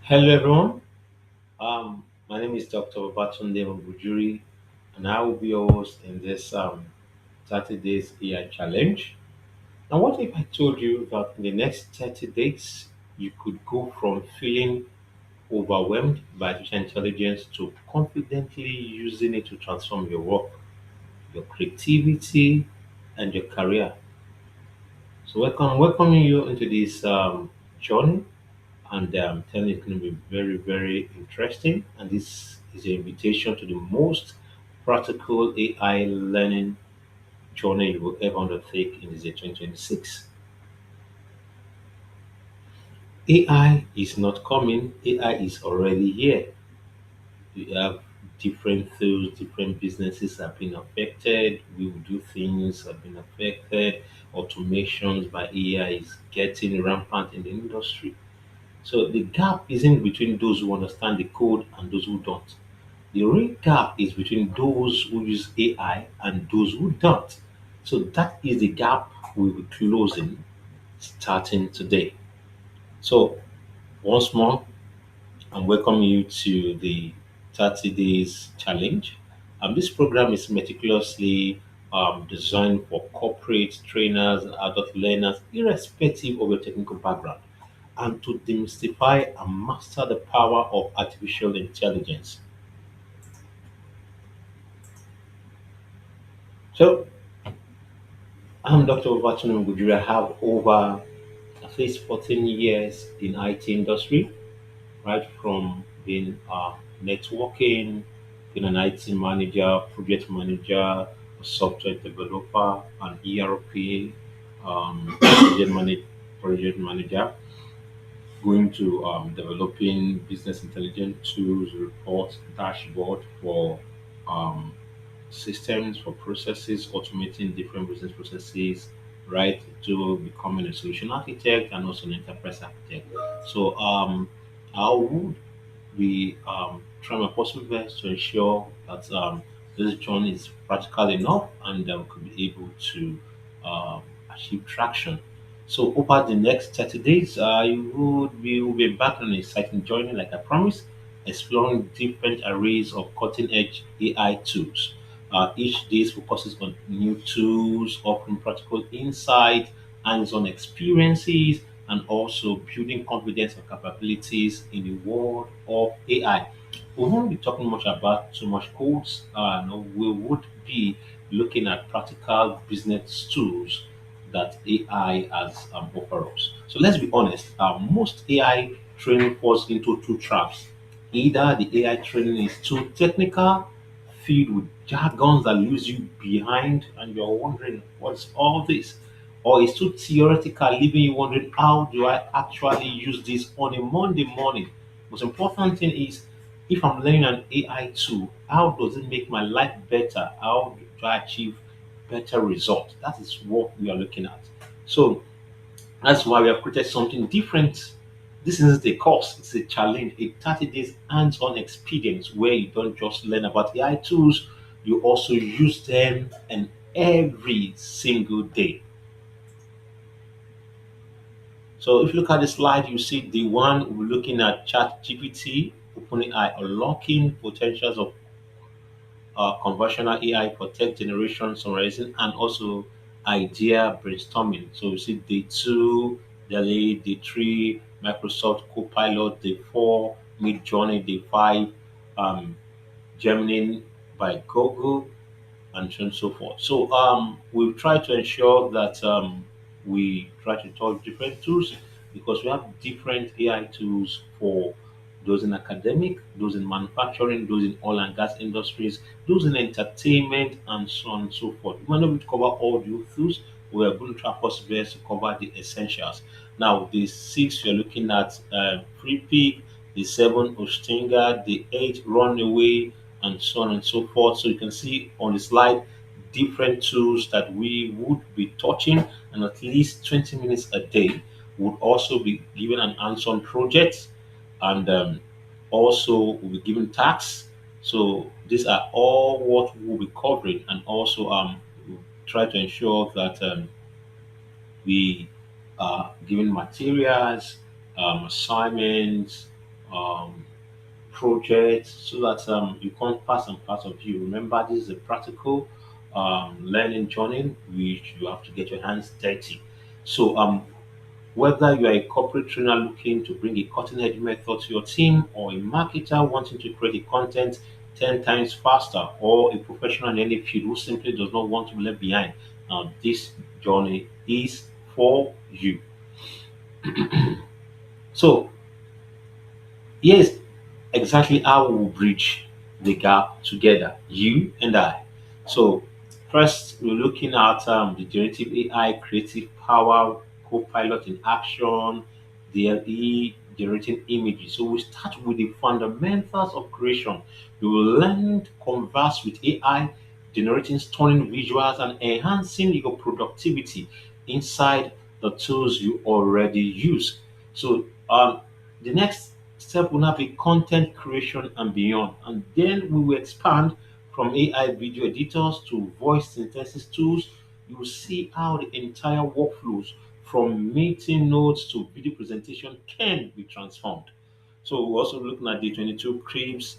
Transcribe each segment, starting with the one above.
Hello everyone. My name is Dr. Babatunde Mogbojuri, and I will be your host in this 30 days AI challenge. Now, what if I told you that in the next 30 days you could go from feeling overwhelmed by artificial intelligence to confidently using it to transform your work, your creativity, and your career? So, welcoming you into this journey, and telling you it's going to be very, very interesting. And this is an invitation to the most practical AI learning journey you will ever undertake in this year 2026. AI is not coming, AI is already here. We have different fields, different businesses have been affected. We will do things have been affected. Automations by AI is getting rampant in the industry. So the gap isn't between those who understand the code and those who don't. The real gap is between those who use AI and those who don't. So that is the gap we will be closing starting today. So once more, I'm welcoming you to the 30 days challenge. This program is meticulously designed for corporate trainers and adult learners, irrespective of your technical background, and to demystify and master the power of artificial intelligence. So, I'm Dr. Babatunde. I have over at least 14 years in IT industry, right from being networking, being an IT manager, project manager, a software developer, an ERP, project manager, going to developing business intelligence tools, reports, dashboard for um, systems, for processes, automating different business processes, right, to becoming a solution architect and also an enterprise architect. So I would be trying my possible best to ensure that this journey is practical enough and could be able to um, achieve traction. So over the next 30 days, we will be back on an exciting journey, like I promised, exploring different arrays of cutting-edge AI tools. Each day focuses on new tools, offering practical insight, hands-on experiences, and also building confidence and capabilities in the world of AI. We won't be talking much about too much codes. No, we would be looking at practical business tools that AI has offered us. So let's be honest. Most AI training falls into two traps. Either the AI training is too technical, filled with jargons that leaves you behind, and you're wondering what's all this, or it's too theoretical, leaving you wondering how do I actually use this on a Monday morning. Most important thing is, if I'm learning an AI tool, how does it make my life better? How do I achieve better results? That is what we are looking at. So that's why we have created something different. This isn't a course, it's a challenge, a 30 days hands-on experience where you don't just learn about AI tools, you also use them and every single day. So if you look at the slide, you see the one we're looking at Chat GPT, OpenAI unlocking potentials of conversational AI for text generation, summarizing, and also idea brainstorming. So we see day two, delay, day three, Microsoft Copilot, day four, Mid Journey, day five, um, Gemini by Google, and so on and so forth. So we've tried to ensure that we try to touch different tools because we have different AI tools for those in academic, those in manufacturing, those in oil and gas industries, those in entertainment, and so on and so forth. We might not be able to cover all the tools. We are going to try our possible best to cover the essentials. Now, the six you're looking at Free Peak, the seven Ostinga, the eight Runaway, and so on and so forth. So you can see on the slide different tools that we would be touching, and at least 20 minutes a day would also be given an hands-on project, and also will be given tasks. So these are all what we'll be covering, and also we'll try to ensure that we are given materials, assignments, um, projects so that you can't pass and part of you. Remember, this is a practical learning journey which you have to get your hands dirty. So, whether you are a corporate trainer looking to bring a cutting edge method to your team, or a marketer wanting to create a content 10 times faster, or a professional in any field who simply does not want to be left behind, this journey is for you. So, here's exactly how we will bridge the gap together, you and I. So, first, we're looking at the generative AI creative power, Copilot in action, DLE generating images. So, we start with the fundamentals of creation. You will learn to converse with AI, generating stunning visuals and enhancing your productivity inside the tools you already use. So, the next step will now be content creation and beyond. And then we will expand from AI video editors to voice synthesis tools. You will see how the entire workflows from meeting notes to video presentation can be transformed. So we're also looking at the 22 cribs,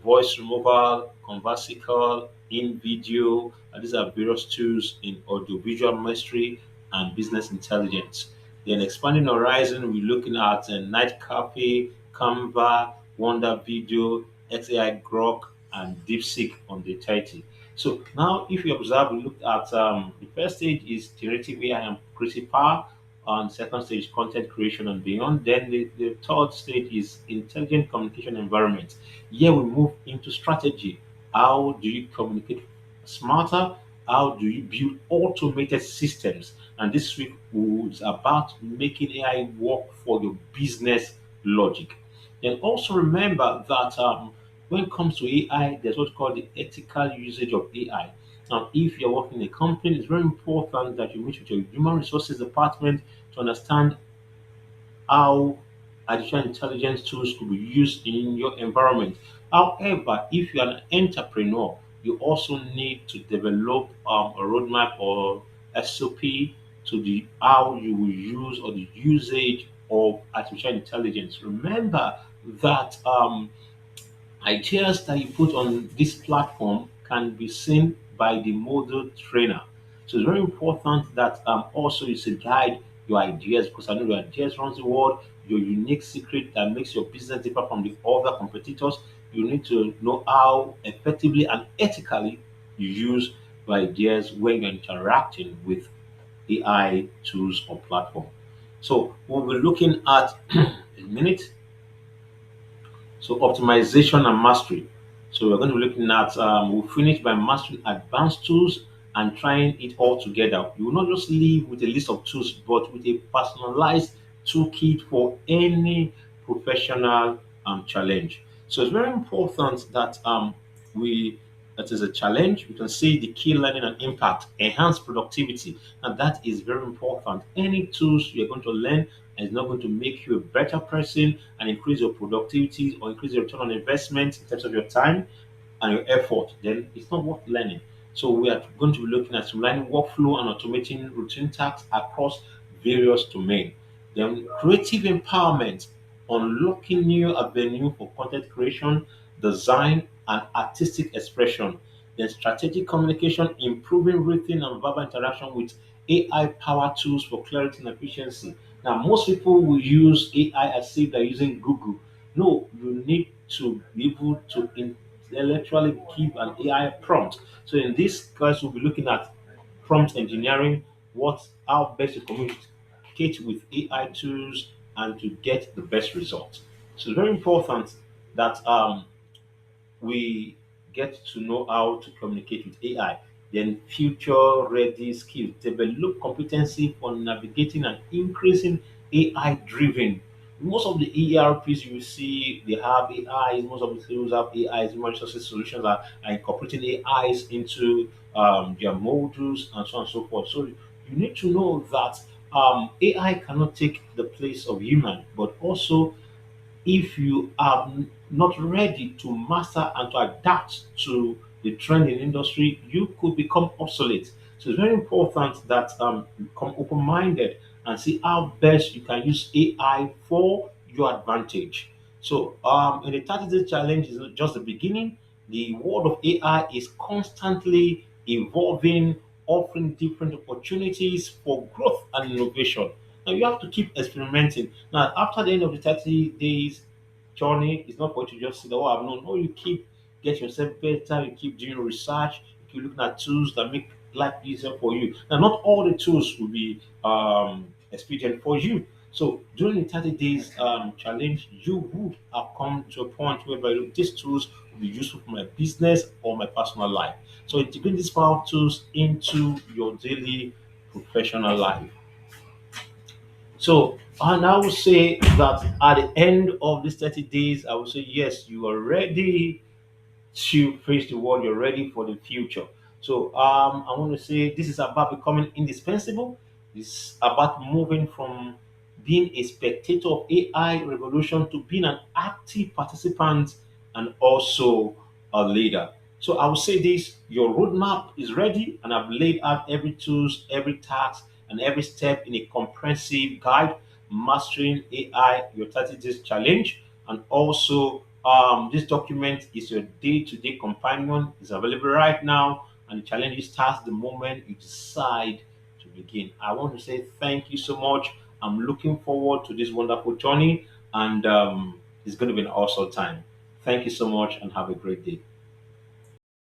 voice removal, conversical, in video. These are various tools in audiovisual mastery and business intelligence. Then expanding horizon, we're looking at Night Cafe, Canva, Wonder Video, XAI Grok, and DeepSeek on the 30. So now, if you observe, we look at the first stage is generative AI and creative power. On second stage, content creation and beyond. Then the third stage is intelligent communication environment. Here we move into strategy. How do you communicate smarter? How do you build automated systems? And this week was about making AI work for your business logic. Then also remember that when it comes to AI, there's what's called the ethical usage of AI. Now, if you're working in a company, it's very important that you meet with your human resources department to understand how artificial intelligence tools could be used in your environment. However, if you're an entrepreneur, you also need to develop a roadmap or SOP to the how you will use or the usage of artificial intelligence. Remember that ideas that you put on this platform can be seen by the model trainer. So it's very important that also you should guide your ideas, because I know your ideas runs the world, your unique secret that makes your business different from the other competitors. You need to know how effectively and ethically you use your ideas when you're interacting with AI tools or platform. So we'll be looking at a minute. So optimization and mastery. So we're going to be looking at we'll finish by mastering advanced tools and trying it all together. You will not just leave with a list of tools, but with a personalized toolkit for any professional challenge. So it's very important that we that is a challenge. We can see the key learning and impact, enhance productivity, and that is very important. Any tools you're going to learn is not going to make you a better person and increase your productivity or increase your return on investment in terms of your time and your effort, then it's not worth learning. So we are going to be looking at streamlining workflow and automating routine tasks across various domains. Then creative empowerment, unlocking new avenue for content creation, design, and artistic expression. Then strategic communication, improving written and verbal interaction with AI powered tools for clarity and efficiency. Now, most people will use AI as if they're using Google. No, you need to be able to intellectually give an AI prompt. So in this class, we'll be looking at prompt engineering, what how best to communicate with AI tools and to get the best result. So it's very important that we get to know how to communicate with AI. Then future ready skills, develop competency for navigating and increasing AI driven. Most of the ERPs you see, they have AIs. Most of the tools have AIs. Human resources solutions are incorporating AIs into their modules and so on and so forth. So you need to know that AI cannot take the place of human, but also if you are not ready to master and to adapt to the trend in industry, you could become obsolete. So it's very important that you become open-minded and see how best you can use AI for your advantage. So, in the 30 day challenge is just the beginning. The world of AI is constantly evolving, offering different opportunities for growth and innovation. Now, you have to keep experimenting. Now, after the end of the 30 days journey, it's not for you to just say, oh, I've known. No, you keep get yourself better, you keep doing research, you keep looking at tools that make life easier for you. Now, not all the tools will be expedient for you. So during the 30 days challenge, you would have come to a point whereby look, these tools will be useful for my business or my personal life. So integrate these power tools into your daily professional life. So, and I would say that at the end of these 30 days, I would say, yes, you are ready to face the world, you're ready for the future. So I want to say this is about becoming indispensable. It's about moving from being a spectator of AI revolution to being an active participant and also a leader. So I will say this: your roadmap is ready, and I've laid out every tools, every task, and every step in a comprehensive guide, mastering AI, your 30 days challenge, and also this document is your day-to-day companion. It's available right now, and the challenge starts the moment you decide to begin. I want to say thank you so much. I'm looking forward to this wonderful journey, and it's going to be an awesome time. Thank you so much, and have a great day.